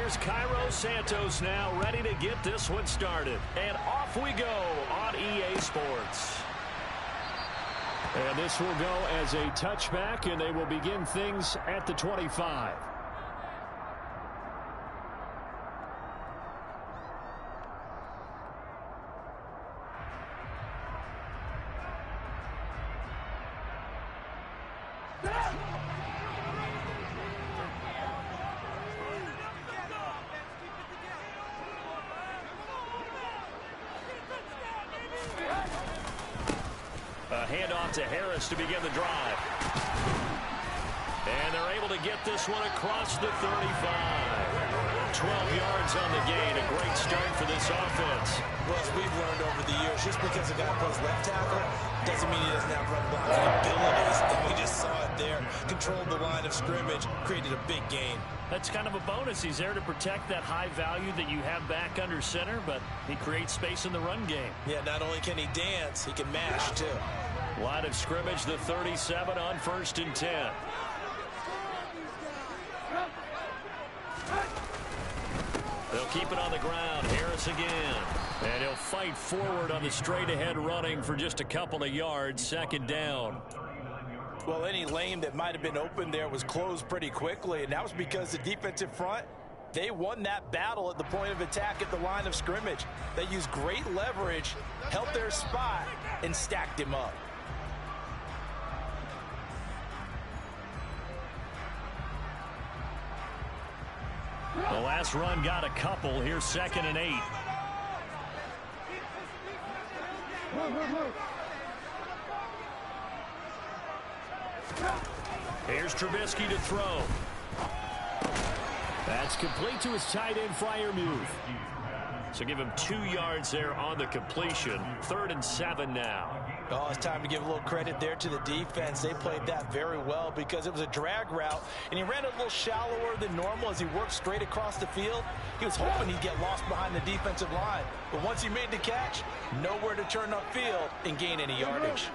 Here's Cairo Santos now ready to get this one started. And off we go on EA Sports. And this will go as a touchback, and they will begin things at the 25. Handoff to Harris to begin the drive. And they're able to get this one across the 35. 12 yards on the gain. A great start for this offense. Well, as we've learned over the years, just because a guy plays left tackle doesn't mean he doesn't have run blocking abilities. And we just saw it there. Controlled the line of scrimmage, created a big gain. That's kind of a bonus. He's there to protect that high value that you have back under center, but he creates space in the run game. Yeah, not only can he dance, he can mash too. Line of scrimmage, the 37 on 1st and 10. They'll keep it on the ground. Harris again. And he'll fight forward on the straight-ahead running for just a couple of yards. 2nd down. Well, any lane that might have been open there was closed pretty quickly, and that was because the defensive front, they won that battle at the point of attack at the line of scrimmage. They used great leverage, held their spot, and stacked him up. The last run got a couple. Here's 2nd and 8. Here's Trubisky to throw. That's complete to his tight end, Freiermuth. So give him 2 yards there on the completion. 3rd and 7 now. Oh, it's time to give a little credit there to the defense. They played that very well because it was a drag route, and he ran a little shallower than normal as he worked straight across the field. He was hoping he'd get lost behind the defensive line. But once he made the catch, nowhere to turn upfield and gain any yardage.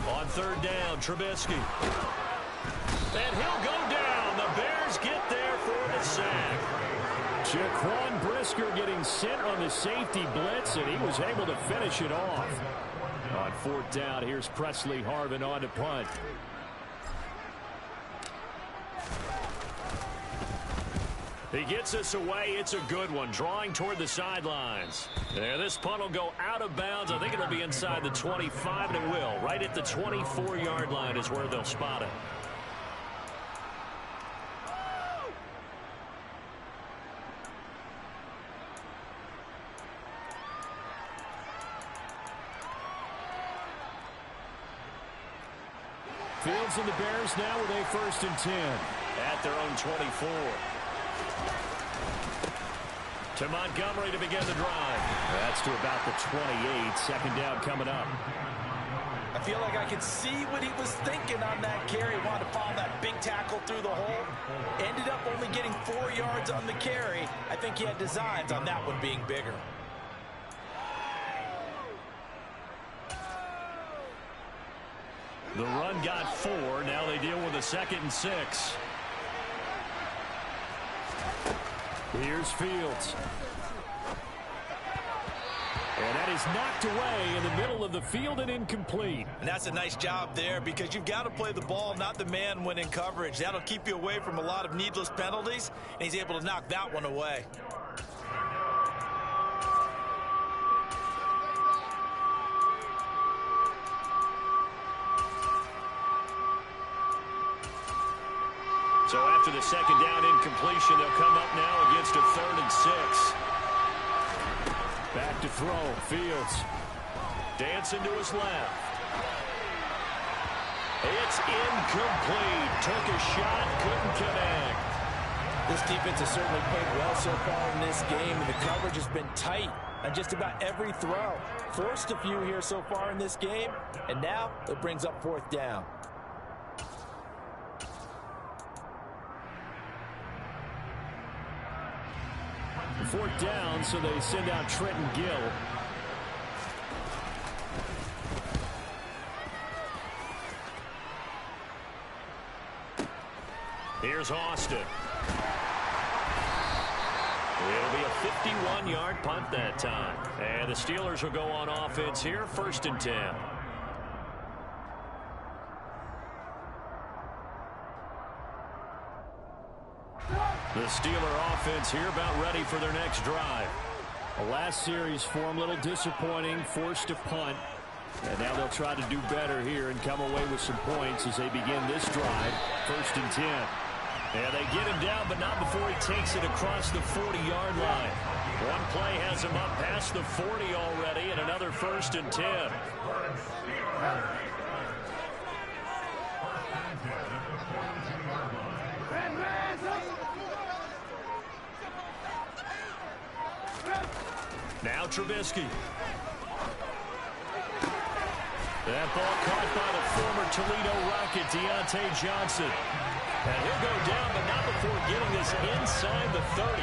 On 3rd down, Trubisky. And he'll go down. The Bears get there for the sack. Jaquan Brisker getting sent on the safety blitz, and he was able to finish it off. On 4th down, here's Presley Harvin on to punt. He gets us away. It's a good one. Drawing toward the sidelines. And this punt will go out of bounds. I think it'll be inside the 25, and it will. Right at the 24-yard line is where they'll spot it. Fields and the Bears now with a 1st and 10 at their own 24. To Montgomery to begin the drive. That's to about the 28. 2nd down coming up. I feel like I could see what he was thinking on that carry. He wanted to follow that big tackle through the hole. Ended up only getting 4 yards on the carry. I think he had designs on that one being bigger. The run got 4. Now they deal with a 2nd and 6. Here's Fields. And that is knocked away in the middle of the field and incomplete. And that's a nice job there because you've got to play the ball, not the man when in coverage. That'll keep you away from a lot of needless penalties, and he's able to knock that one away. So after the 2nd down incompletion, they'll come up now against a 3rd and 6. Back to throw. Fields. Dancing to his left. It's incomplete. Took a shot, couldn't connect. This defense has certainly played well so far in this game, and the coverage has been tight on just about every throw. Forced a few here so far in this game, and now it brings up 4th down. Fourth down, so they send out Trenton Gill. Here's Austin. It'll be a 51-yard punt that time. And the Steelers will go on offense here, 1st and 10. The Steeler offense here about ready for their next drive. The last series for them, a little disappointing, forced to punt. And now they'll try to do better here and come away with some points as they begin this drive, 1st and 10. And they get him down, but not before he takes it across the 40-yard line. One play has him up past the 40 already, and another 1st and 10. Now Trubisky. That ball caught by the former Toledo Rocket, Deontay Johnson. And he'll go down, but not before getting this inside the 30.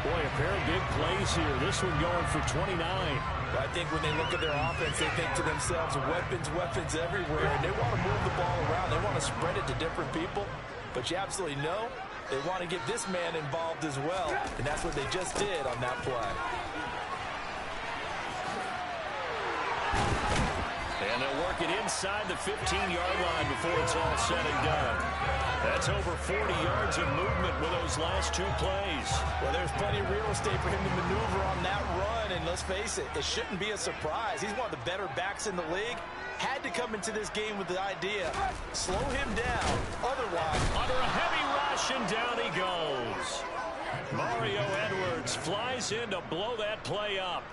Boy, a pair of big plays here. This one going for 29. I think when they look at their offense, they think to themselves, weapons everywhere. And they want to move the ball around. They want to spread it to different people. But you absolutely know they want to get this man involved as well. And that's what they just did on that play. And they'll work it inside the 15-yard line before it's all said and done. That's over 40 yards of movement with those last 2 plays. Well, there's plenty of real estate for him to maneuver on that run. And let's face it, it shouldn't be a surprise. He's one of the better backs in the league. Had to come into this game with the idea, slow him down. Otherwise, under a heavy rush, and down he goes. Mario Edwards flies in to blow that play up.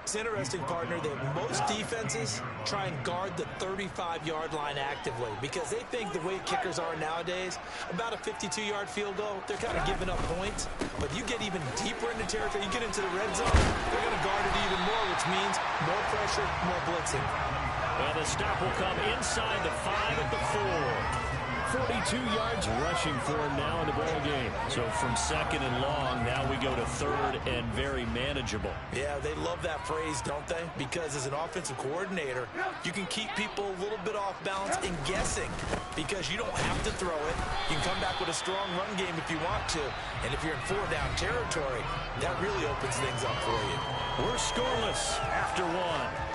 It's interesting, partner, that most defenses try and guard the 35-yard line actively because they think the way kickers are nowadays, about a 52-yard field goal, they're kind of giving up points. But you get even deeper into territory, you get into the red zone, they're going to guard it even more, which means more pressure, more blitzing. Well, the stop will come inside the 5 at the 4. 42 yards rushing for him now in the ball game. So from 2nd and long, now we go to 3rd and very manageable. Yeah, they love that phrase, don't they? Because as an offensive coordinator, you can keep people a little bit off balance and guessing because you don't have to throw it. You can come back with a strong run game if you want to. And if you're in 4-down territory, that really opens things up for you. We're scoreless after 1.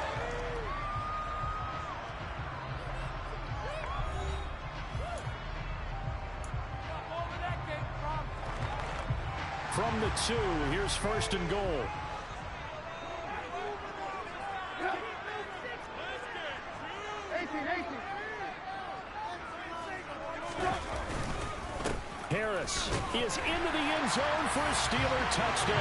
From the 2, here's 1st and goal. Harris is into the end zone for a Steeler touchdown.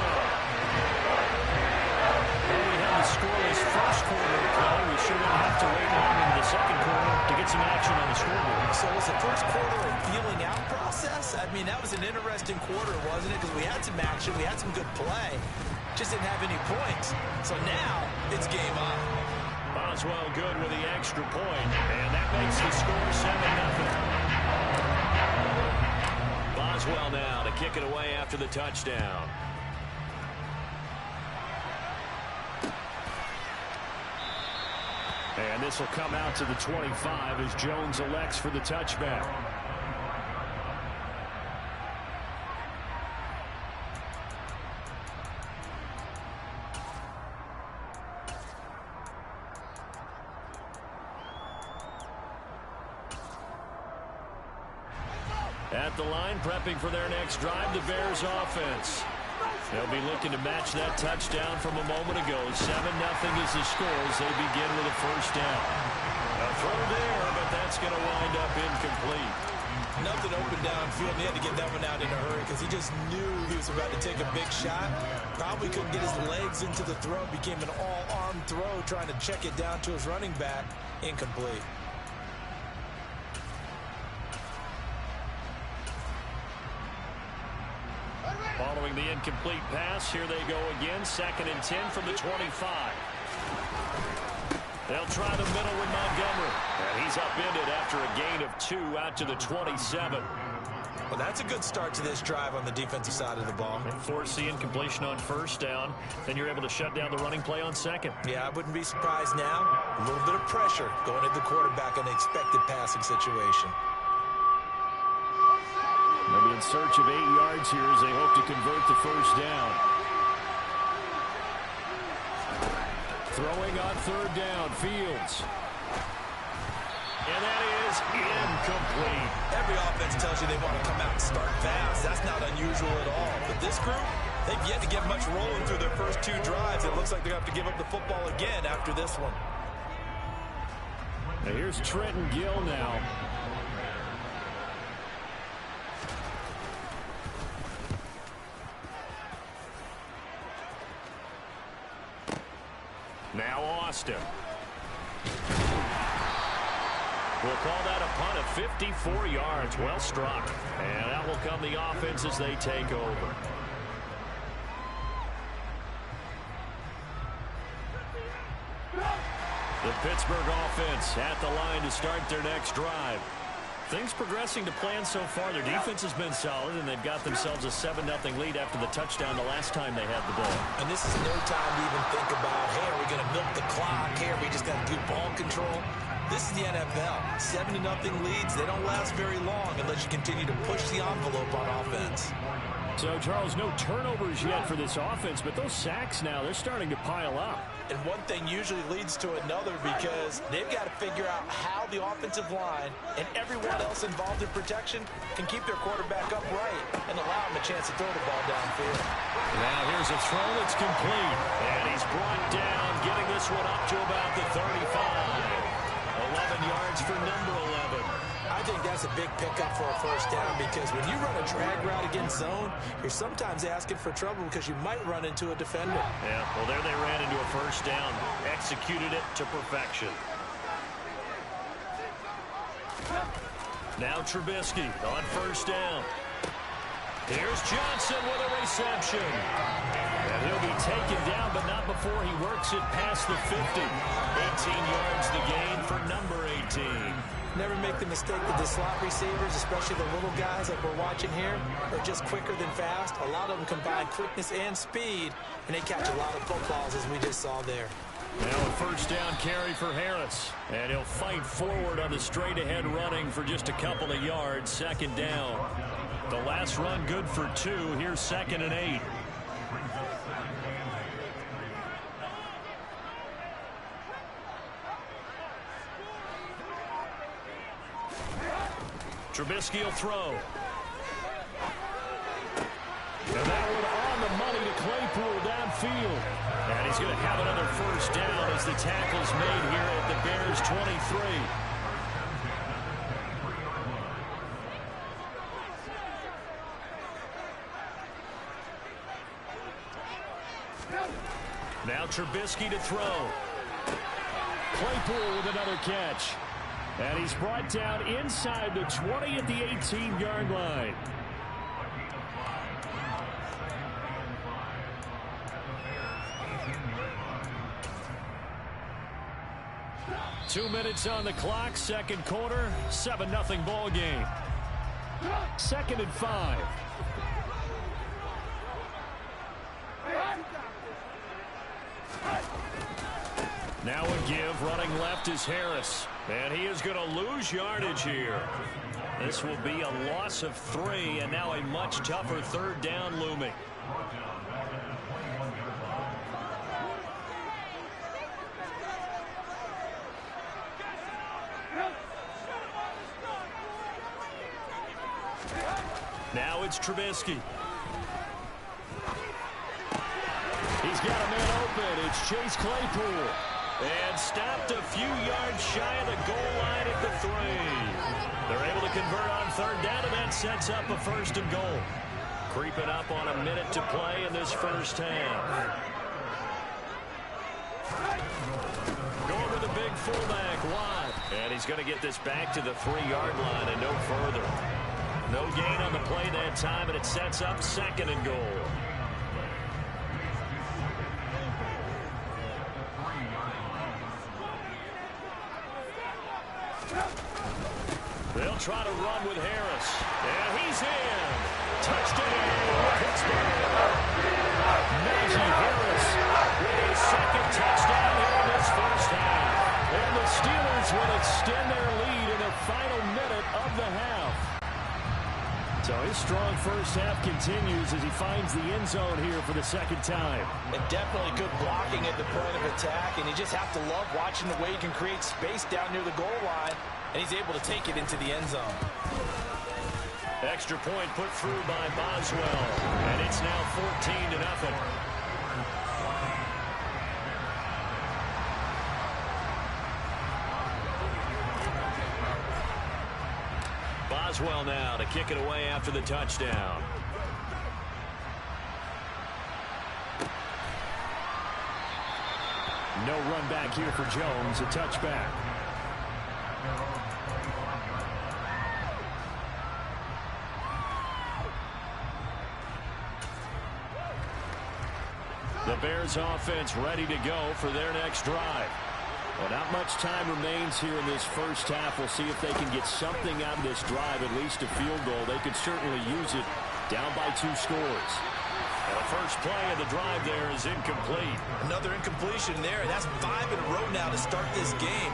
Well, we have the scoreless first quarter play. We sure won't have to wait long into the second quarter to get some action on the scoreboard. So was the first quarter a feeling out process? I mean, that was an interesting quarter, wasn't it? Because we had some action, we had some good play, just didn't have any points. So now it's game on. Boswell good with the extra point, and that makes the score 7-0. Boswell now to kick it away after the touchdown. And this will come out to the 25 as Jones elects for the touchback. At the line, prepping for their next drive, the Bears offense. They'll be looking to match that touchdown from a moment ago. 7-0 is the score as they begin with a first down. A throw there, but that's going to wind up incomplete. Nothing open downfield, and he had to get that one out in a hurry because he just knew he was about to take a big shot. Probably couldn't get his legs into the throw. Became an all-arm throw, trying to check it down to his running back. Incomplete. Following the incomplete pass, here they go again. 2nd and 10 from the 25. They'll try the middle with Montgomery. And he's upended after a gain of 2 out to the 27. Well, that's a good start to this drive on the defensive side of the ball. Force the incompletion on first down. Then you're able to shut down the running play on 2nd. Yeah, I wouldn't be surprised now. A little bit of pressure going at the quarterback on the expected passing situation. They're in search of 8 yards here as they hope to convert the first down. Throwing on third down, Fields. And that is incomplete. Every offense tells you they want to come out and start fast. That's not unusual at all. But this group, they've yet to get much rolling through their first 2 drives. It looks like they're going to have to give up the football again after this one. Now here's Trenton Gill now. Now Austin. We'll call that a punt of 54 yards. Well struck. And that will come the offense as they take over. The Pittsburgh offense at the line to start their next drive. Things progressing to plan so far. Their defense has been solid, and they've got themselves a 7-0 lead after the touchdown the last time they had the ball. And this is no time to even think about, hey, are we going to milk the clock? Hey, are we just going to do ball control? This is the NFL. 7-0 leads, they don't last very long unless you continue to push the envelope on offense. So, Charles, no turnovers yet for this offense, but those sacks now, they're starting to pile up. And one thing usually leads to another because they've got to figure out how the offensive line and everyone else involved in protection can keep their quarterback upright and allow him a chance to throw the ball downfield. Now here's a throw that's complete. And he's brought down, getting this one up to about the 35. 11 yards for number 11. I think that's a big pickup for a first down because when you run a drag route against zone, you're sometimes asking for trouble because you might run into a defender. Yeah, well, there they ran into a first down. Executed it to perfection. Now Trubisky on first down. Here's Johnson with a reception. And he'll be taken down, but not before he works it past the 50. 18 yards the gain for number 18. Never make the mistake that the slot receivers, especially the little guys like we're watching here, are just quicker than fast. A lot of them combine quickness and speed, and they catch a lot of footballs as we just saw there. Now a first down carry for Harris. And he'll fight forward on the straight-ahead running for just a couple of yards. Second down. The last run good for 2. Here's 2nd and 8. Trubisky will throw. And that one on the money to Claypool downfield. And he's going to have another first down as the tackle's made here at the Bears 23. Now Trubisky to throw. Claypool with another catch. And he's brought down inside the 20 at the 18-yard line. Two minutes on the clock, second quarter, 7-0 ball game. 2nd and 5. Now a give, running left is Harris. And he is going to lose yardage here. This will be a loss of 3, and now a much tougher third down looming. Now it's Trubisky. He's got a man open. It's Chase Claypool. And stopped a few yards shy of the goal line at the 3. They're able to convert on third down, and that sets up a 1st and goal. Creeping up on a minute to play in this first half. Going to the big fullback, Watt. And he's going to get this back to the 3-yard line and no further. No gain on the play that time, and it sets up 2nd and goal. They'll try to run with Harris. And he's in. Touchdown, Pittsburgh. Najee Harris with his 2nd touchdown here in this first half. And the Steelers will extend their lead in the final minute of the half. So his strong first half continues as he finds the end zone here for the second time. And definitely good blocking at the point of attack, and you just have to love watching the way he can create space down near the goal line, and he's able to take it into the end zone. Extra point put through by Boswell, and it's now 14-0. Boswell now to kick it away after the touchdown. No run back here for Jones, a touchback. The Bears offense ready to go for their next drive. Well, not much time remains here in this first half. We'll see if they can get something out of this drive, at least a field goal. They could certainly use it down by 2 scores. And the first play of the drive there is incomplete. Another incompletion there, and that's 5 in a row now to start this game.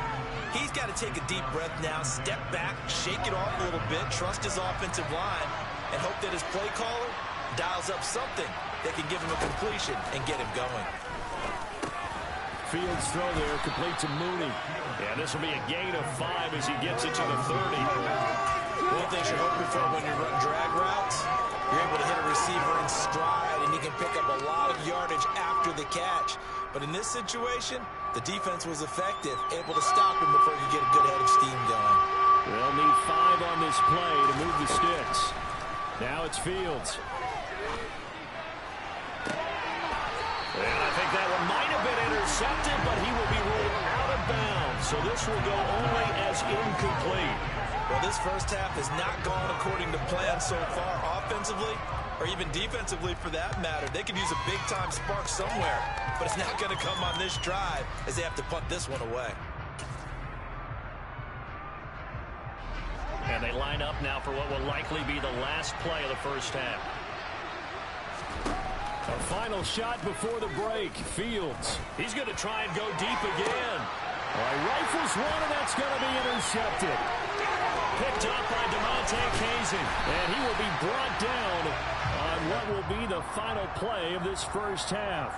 He's got to take a deep breath now, step back, shake it off a little bit, trust his offensive line, and hope that his play caller dials up something that can give him a completion and get him going. Fields throw there, complete to Mooney. Yeah, this will be a gain of 5 as he gets it to the 30. One thing you're hoping for when you run drag routes, you're able to hit a receiver in stride, and you can pick up a lot of yardage after the catch. But in this situation, the defense was effective, able to stop him before you get a good head of steam going. They'll need 5 on this play to move the sticks. Now it's Fields. And I think that one might have been intercepted, but he will be ruled out of bounds. So this will go only as incomplete. Well, this first half has not gone according to plan so far offensively, or even defensively for that matter. They could use a big-time spark somewhere, but it's not going to come on this drive as they have to punt this one away. And they line up now for what will likely be the last play of the first half. A final shot before the break. Fields. He's going to try and go deep again. All right, rifles one, and that's going to be intercepted. Picked up by DeMonte Kazin. And he will be brought down on what will be the final play of this first half.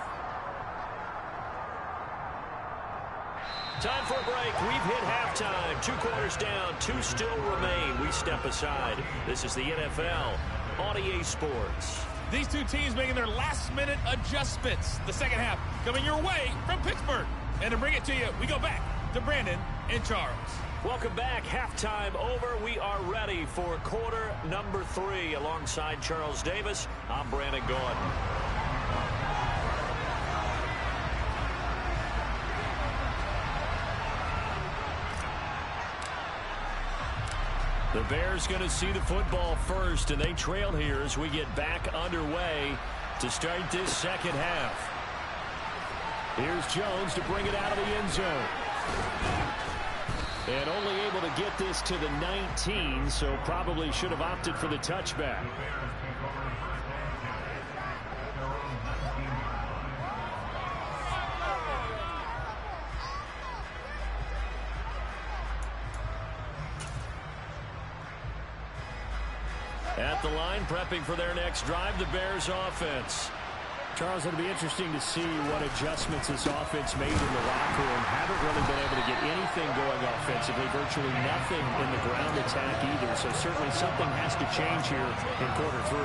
Time for a break. We've hit halftime. 2 quarters down. 2 still remain. We step aside. This is the NFL on EA Sports. These two teams making their last-minute adjustments. The second half coming your way from Pittsburgh. And to bring it to you, we go back to Brandon and Charles. Welcome back. Halftime over. We are ready for quarter number 3. Alongside Charles Davis, I'm Brandon Gordon. The Bears going to see the football first, and they trail here as we get back underway to start this second half. Here's Jones to bring it out of the end zone. And only able to get this to the 19, so probably should have opted for the touchback. At the line, prepping for their next drive, the Bears offense. Charles, it'll be interesting to see what adjustments this offense made in the locker room. Haven't really been able to get anything going offensively, virtually nothing in the ground attack either. So certainly something has to change here in quarter 3.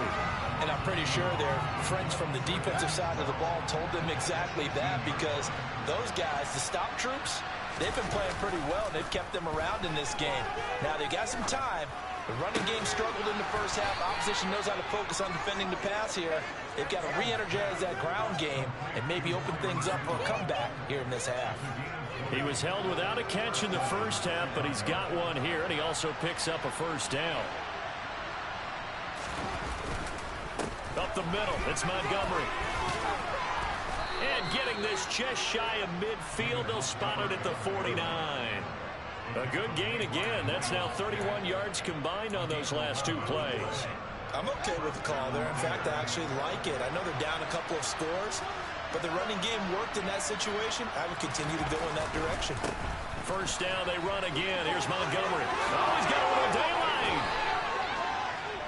And I'm pretty sure their friends from the defensive side of the ball told them exactly that, because those guys, the stop troops, they've been playing pretty well, and they've kept them around in this game. Now, they've got some time. The running game struggled in the first half. Opposition knows how to focus on defending the pass here. They've got to re-energize that ground game and maybe open things up for a comeback here in this half. He was held without a catch in the first half, but he's got one here, and he also picks up a first down. Up the middle, it's Montgomery. And getting this just shy of midfield, they'll spot it at the 49. A good gain again. That's now 31 yards combined on those last 2 plays. I'm okay with the call there. In fact, I actually like it. I know they're down a couple of scores, but the running game worked in that situation. I would continue to go in that direction. First down, they run again. Here's Montgomery. Oh, he's got a little daylight.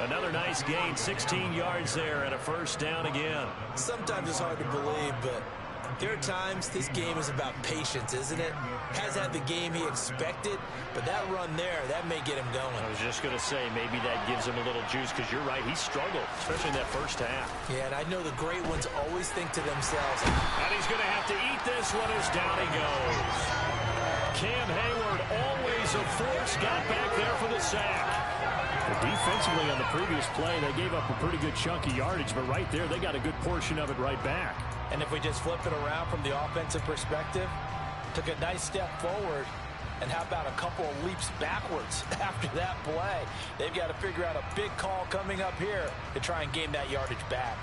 Another nice gain, 16 yards there and a first down again. Sometimes it's hard to believe, but there are times this game is about patience, isn't it? Has had the game he expected, but that run there, that may get him going. I was just going to say, maybe that gives him a little juice, because you're right, he struggled, especially in that first half. Yeah, and I know the great ones always think to themselves, and he's going to have to eat this one as down he goes. Cam Hayward, always a force, got back there for the sack. Defensively on the previous play, they gave up a pretty good chunk of yardage, but right there, they got a good portion of it right back. And if we just flip it around from the offensive perspective, took a nice step forward, and how about a couple of leaps backwards after that play? They've got to figure out a big call coming up here to try and gain that yardage back.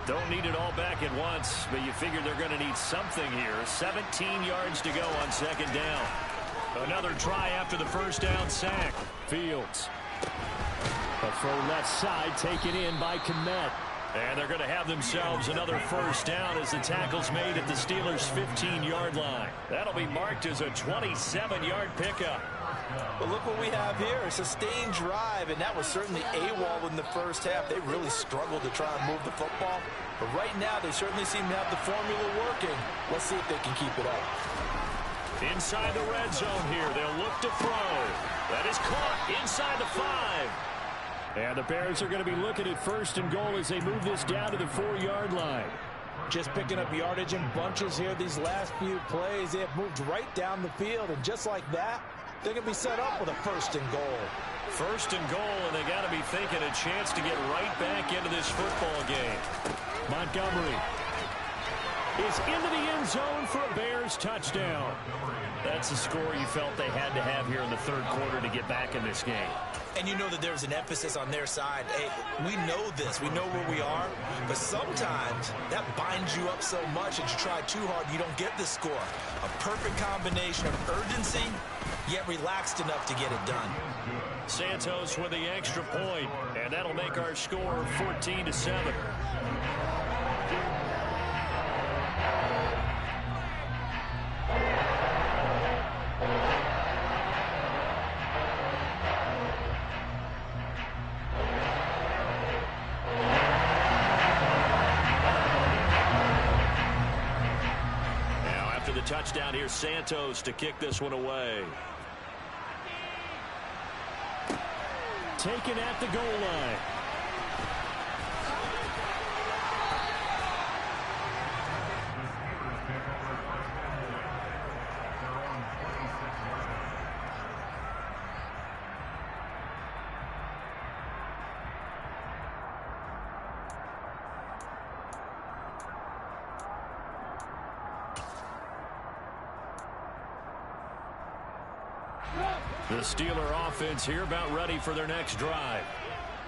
Don't need it all back at once, but you figure they're going to need something here. 17 yards to go on second down. Another try after the first down sack. Fields. A throw left side taken in by Kmet. And they're going to have themselves another first down as the tackle's made at the Steelers' 15-yard line. That'll be marked as a 27-yard pickup. But look what we have here, a sustained drive, and that was certainly AWOL in the first half. They really struggled to try and move the football. But right now, they certainly seem to have the formula working. Let's see if they can keep it up. Inside the red zone here, they'll look to throw. That is caught inside the 5. And the Bears are going to be looking at first and goal as they move this down to the 4-yard line. Just picking up yardage in bunches here these last few plays. They have moved right down the field, and just like that, they're going to be set up with a first and goal. First and goal, and they got to be thinking a chance to get right back into this football game. Montgomery is into the end zone for a Bears touchdown. That's the score you felt they had to have here in the third quarter to get back in this game. And you know that there's an emphasis on their side. Hey, we know this. We know where we are. But sometimes that binds you up so much that you try too hard, you don't get the score. A perfect combination of urgency, yet relaxed enough to get it done. Santos with the extra point, and that'll make our score 14-7. Touchdown here, Santos to kick this one away. Taken at the goal line. The Steeler offense here about ready for their next drive.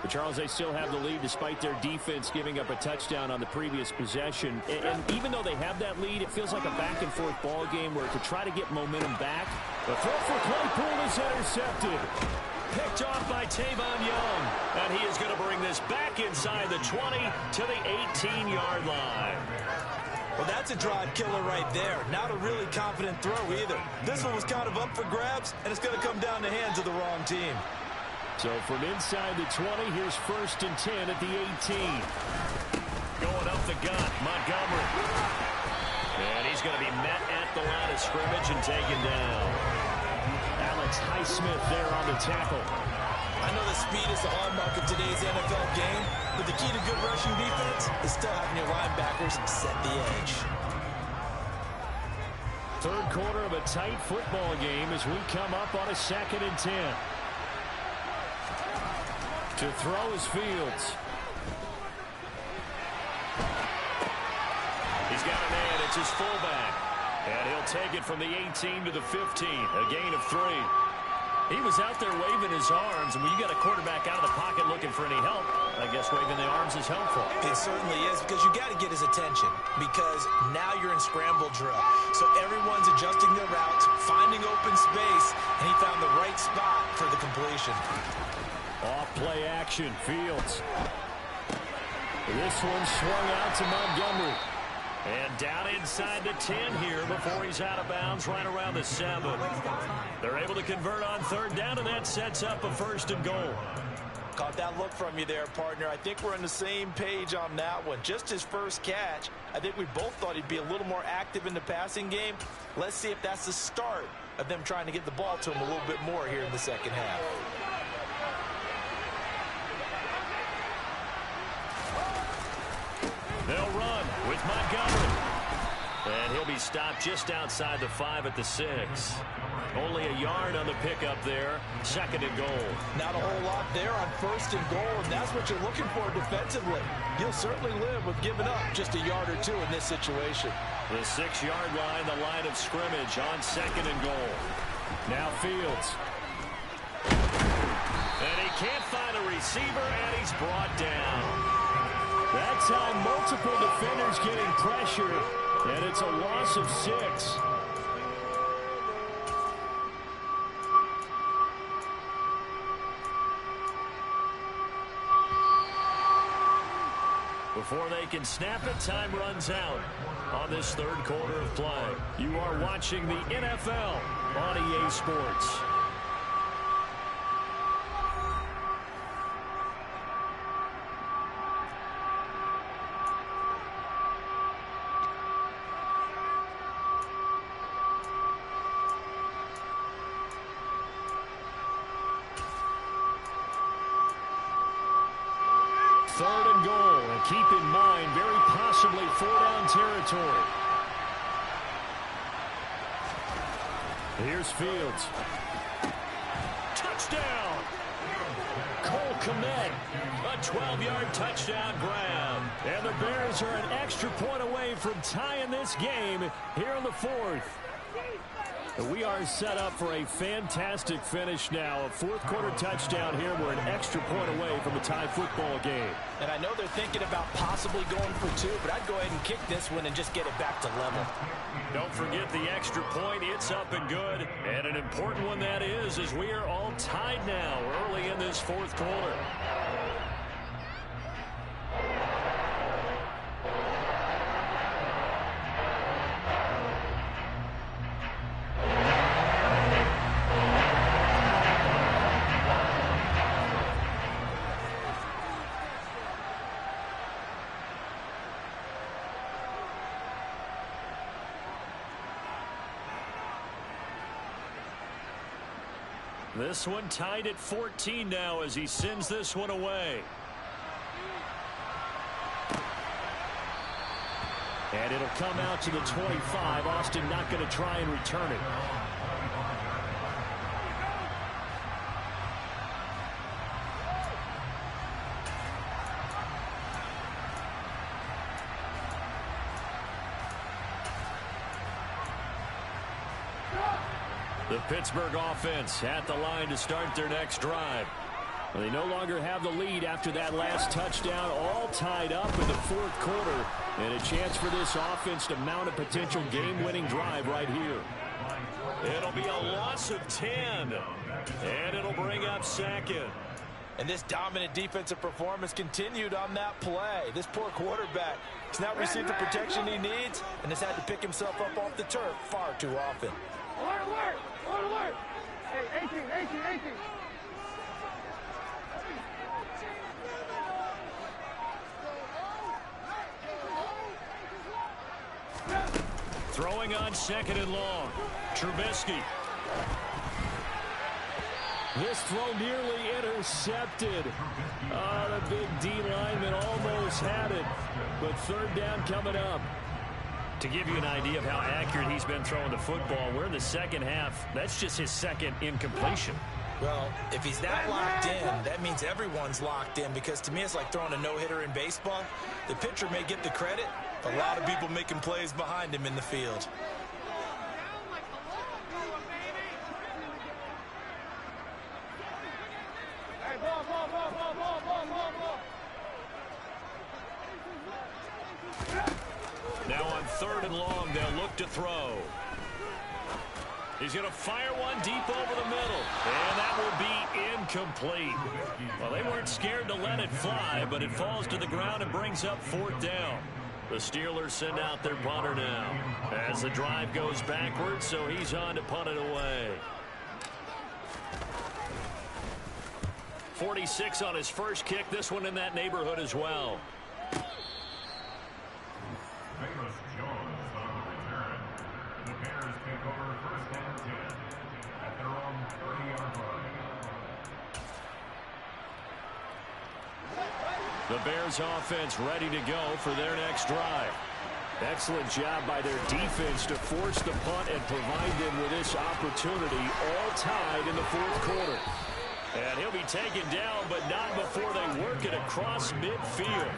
But Charles, they still have the lead despite their defense giving up a touchdown on the previous possession. And even though they have that lead, it feels like a back-and-forth ball game where to try to get momentum back. The throw for Claypool is intercepted. Picked off by Tavon Young. And he is going to bring this back inside the 20 to the 18-yard line. Well, that's a drive killer right there. Not a really confident throw either. This one was kind of up for grabs, and it's going to come down the hands of the wrong team. So from inside the 20, here's 1st and 10 at the 18. Going up the gut, Montgomery. And he's going to be met at the line of scrimmage and taken down. Alex Highsmith there on the tackle. I know the speed is the hallmark of today's NFL game, but the key to good rushing defense is still having your linebackers set the edge. Third quarter of a tight football game as we come up on a 2nd and 10. To throw is Fields. He's got a man. It's his fullback. And he'll take it from the 18 to the 15. A gain of 3. He was out there waving his arms, and when you got a quarterback out of the pocket looking for any help, I guess waving the arms is helpful. It certainly is, because you got to get his attention, because now you're in scramble drill. So everyone's adjusting their routes, finding open space, and he found the right spot for the completion. Off play action, Fields. This one swung out to Montgomery. And down inside the 10 here before he's out of bounds right around the 7. They're able to convert on third down, and that sets up a 1st and goal. Caught that look from you there, partner. I think we're on the same page on that one. Just his first catch, I think we both thought he'd be a little more active in the passing game. Let's see if that's the start of them trying to get the ball to him a little bit more here in the second half. They'll run with Montgomery. And he'll be stopped just outside the 5 at the 6. Only a yard on the pickup there. 2nd and goal. Not a whole lot there on 1st and goal, and that's what you're looking for defensively. You'll certainly live with giving up just a yard or 2 in this situation. The 6-yard line, the line of scrimmage on 2nd and goal. Now Fields. And he can't find a receiver, and he's brought down. That time, multiple defenders getting pressure, and it's a loss of 6. Before they can snap it, time runs out on this 3rd quarter of play. You are watching the NFL on EA Sports. Keep in mind, very possibly 4-down territory. Here's Fields. Touchdown! Cole Kmet, a 12-yard touchdown grab. And the Bears are an extra point away from tying this game here in the 4th. We are set up for a fantastic finish now. A 4th quarter touchdown here. We're an extra point away from a tie football game. And I know they're thinking about possibly going for 2, but I'd go ahead and kick this one and just get it back to level. Don't forget the extra point. It's up and good. And an important one that is, as we are all tied now early in this 4th quarter. This one tied at 14 now as he sends this one away. And it'll come out to the 25. Austin not going to try and return it. The Pittsburgh offense at the line to start their next drive. They no longer have the lead after that last touchdown, all tied up in the 4th quarter. And a chance for this offense to mount a potential game-winning drive right here. It'll be a loss of 10. And it'll bring up 2nd. And this dominant defensive performance continued on that play. This poor quarterback has not received the protection he needs and has had to pick himself up off the turf far too often. Alert, alert! Alert, alert! Hey, 18, 18, 18. Throwing on 2nd and long. Trubisky. This throw nearly intercepted. Oh, the big D lineman almost had it. But 3rd down coming up. To give you an idea of how accurate he's been throwing the football, we're in the 2nd half. That's just his 2nd incompletion. Well, if he's that locked in, that means everyone's locked in, because to me it's like throwing a no-hitter in baseball. The pitcher may get the credit, but a lot of people making plays behind him in the field. Now on 3rd and long, they'll look to throw. He's going to fire one deep over the middle. And that will be incomplete. Well, they weren't scared to let it fly, but it falls to the ground and brings up 4th down. The Steelers send out their punter now as the drive goes backwards, so he's on to punt it away. 46 on his first kick. This one in that neighborhood as well. The Bears offense ready to go for their next drive. Excellent job by their defense to force the punt and provide them with this opportunity, all tied in the fourth quarter. And he'll be taken down, but not before they work it across midfield.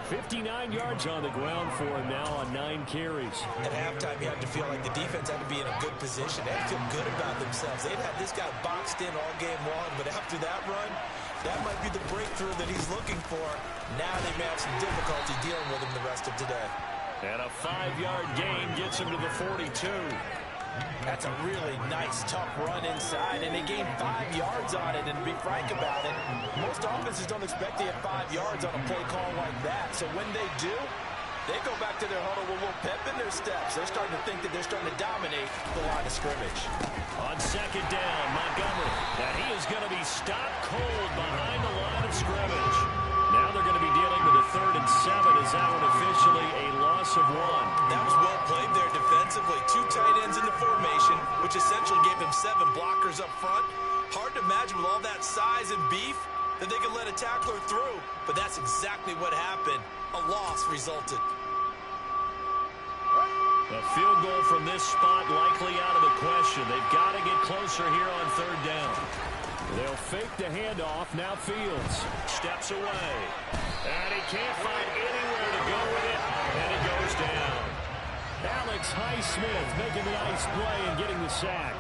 59 yards on the ground for him now on 9 carries. At halftime, you had to feel like the defense had to be in a good position. They had to feel good about themselves. They'd had this guy boxed in all game long, but after that run, that might be the breakthrough that he's looking for. Now they may have some difficulty dealing with him the rest of today. And a 5-yard gain gets him to the 42. That's a really nice, tough run inside, and they gained 5 yards on it. And to be frank about it, most offenses don't expect to get 5 yards on a play call like that. So when they do, they go back to their huddle with a little pep in their steps. They're starting to think that they're starting to dominate the line of scrimmage. On second down, Montgomery. And he is going to be stopped cold behind the line of scrimmage. Now they're going to be dealing with a 3rd and 7. Is that one officially a loss of 1? That was well played there defensively. 2 tight ends in the formation, which essentially gave him 7 blockers up front. Hard to imagine with all that size and beef that they could let a tackler through. But that's exactly what happened. A loss resulted. A field goal from this spot likely out of the question. They've got to get closer here on 3rd down. They'll fake the handoff. Now Fields steps away. And he can't find anywhere to go with it. And he goes down. Alex Highsmith making the nice play and getting the sack.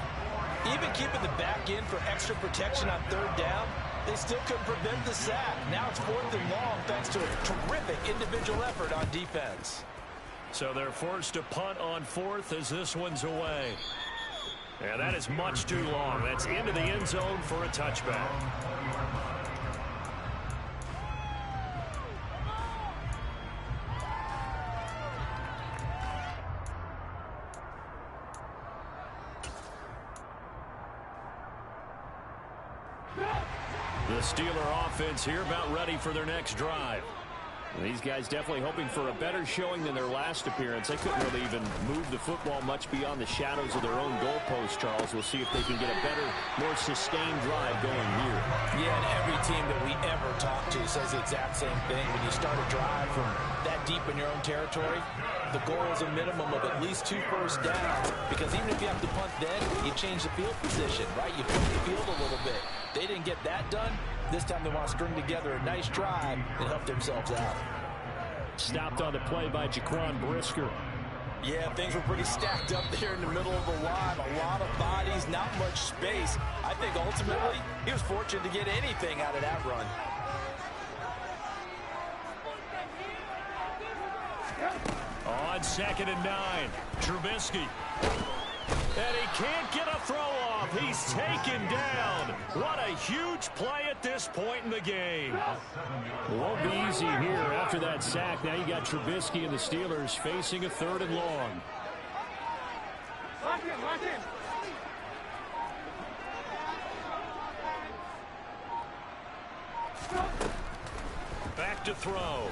Even keeping the back in for extra protection on 3rd down, they still couldn't prevent the sack. Now it's 4th and long thanks to a terrific individual effort on defense. So they're forced to punt on 4th as this one's away. And that is much too long. That's into the end zone for a touchback. The Steeler offense here about ready for their next drive. These guys definitely hoping for a better showing than their last appearance. They couldn't really even move the football much beyond the shadows of their own goalpost, Charles. We'll see if they can get a better, more sustained drive going here. Yeah, and every team that we ever talk to says the exact same thing. When you start a drive from that deep in your own territory, the goal is a minimum of at least 2 first downs. Because even if you have to punt then, you change the field position, right? You flip the field a little bit. They didn't get that done. This time they want to string together a nice drive and help themselves out. Stopped on the play by Jaquan Brisker. Yeah, things were pretty stacked up there in the middle of the line. A lot of bodies, not much space. I think ultimately he was fortunate to get anything out of that run. On 2nd and 9, Trubisky. And he can't get a throw off. He's taken down. What a huge play at this point in the game. Won't be easy here after that sack. Now you got Trubisky and the Steelers facing a 3rd and long. Lock in, lock in. Back to throw.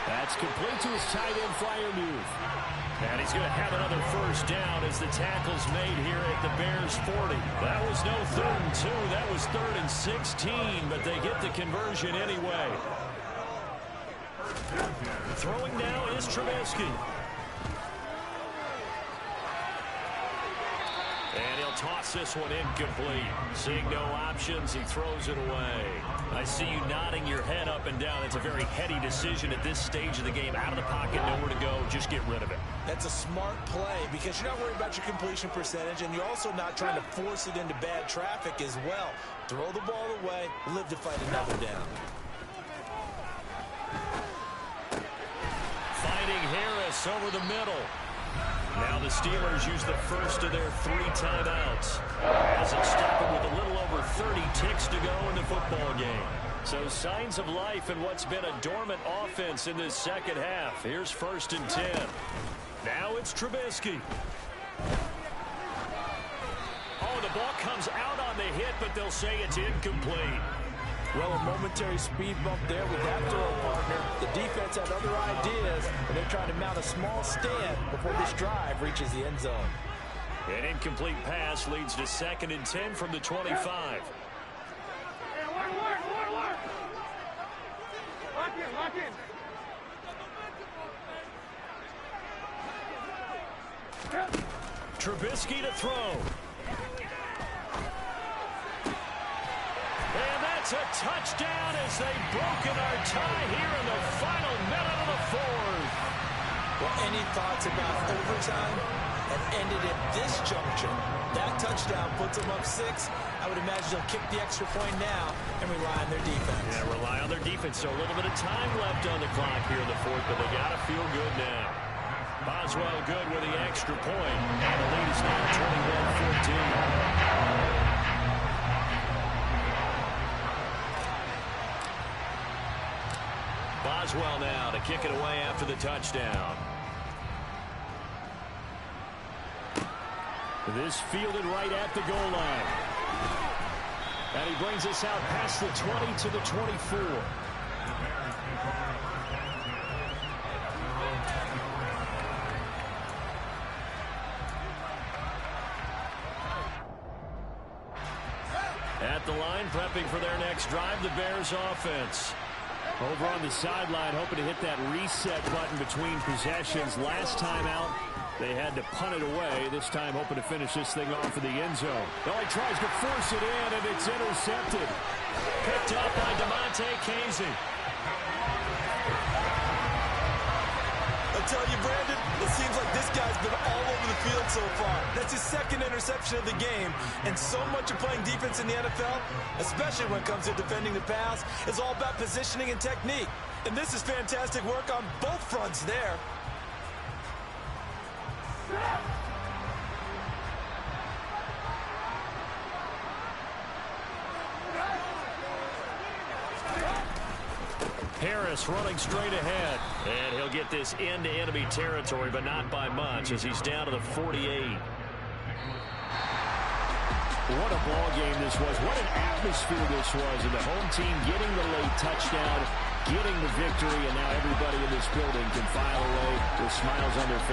That's complete to his tight end flyer move. And he's going to have another first down as the tackle's made here at the Bears 40. That was no 3rd and 2. That was 3rd and 16, but they get the conversion anyway. Throwing now is Trubisky. And he'll toss this one incomplete. Seeing no options, he throws it away. I see you nodding your head up and down. It's a very heady decision at this stage of the game. Out of the pocket, nowhere to go. Just get rid of it. That's a smart play because you're not worried about your completion percentage, and you're also not trying to force it into bad traffic as well. Throw the ball away, live to fight another down. Finding Harris over the middle. Now the Steelers use the first of their 3 timeouts as they'll stop it with a little over 30 ticks to go in the football game. So signs of life in what's been a dormant offense in this second half. Here's 1st and 10. Now it's Trubisky. Oh, the ball comes out on the hit, but they'll say it's incomplete. Well, a momentary speed bump there with that throw partner. The defense had other ideas, and they're trying to mount a small stand before this drive reaches the end zone. An incomplete pass leads to 2nd and 10 from the 25. Hey, work. Lock in. Trubisky to throw. And that's a touchdown as they've broken our tie here in the final minute of the 4th. Well, any thoughts about overtime have ended at this juncture? That touchdown puts them up 6. I would imagine they'll kick the extra point now and rely on their defense. Yeah, rely on their defense. So a little bit of time left on the clock here in the 4th, but they got to feel good now. Boswell good with the extra point, and the lead is now 21-14. Boswell now to kick it away after the touchdown. This fielded right at the goal line. And he brings us out past the 20 to the 24. At the line, prepping for their next drive, the Bears offense. Over on the sideline, hoping to hit that reset button between possessions. Last time out, they had to punt it away. This time, hoping to finish this thing off for the end zone. Well, he tries to force it in, and it's intercepted. Picked up by DeMonte Casey. I tell you, Brandon, it seems like this guy's been all over the field so far. That's his 2nd interception of the game. And so much of playing defense in the NFL, especially when it comes to defending the pass, is all about positioning and technique. And this is fantastic work on both fronts there. Harris running straight ahead. And he'll get this into enemy territory, but not by much as he's down to the 48. What a ball game this was. What an atmosphere this was. And the home team getting the late touchdown, getting the victory, and now everybody in this building can file away with smiles on their faces.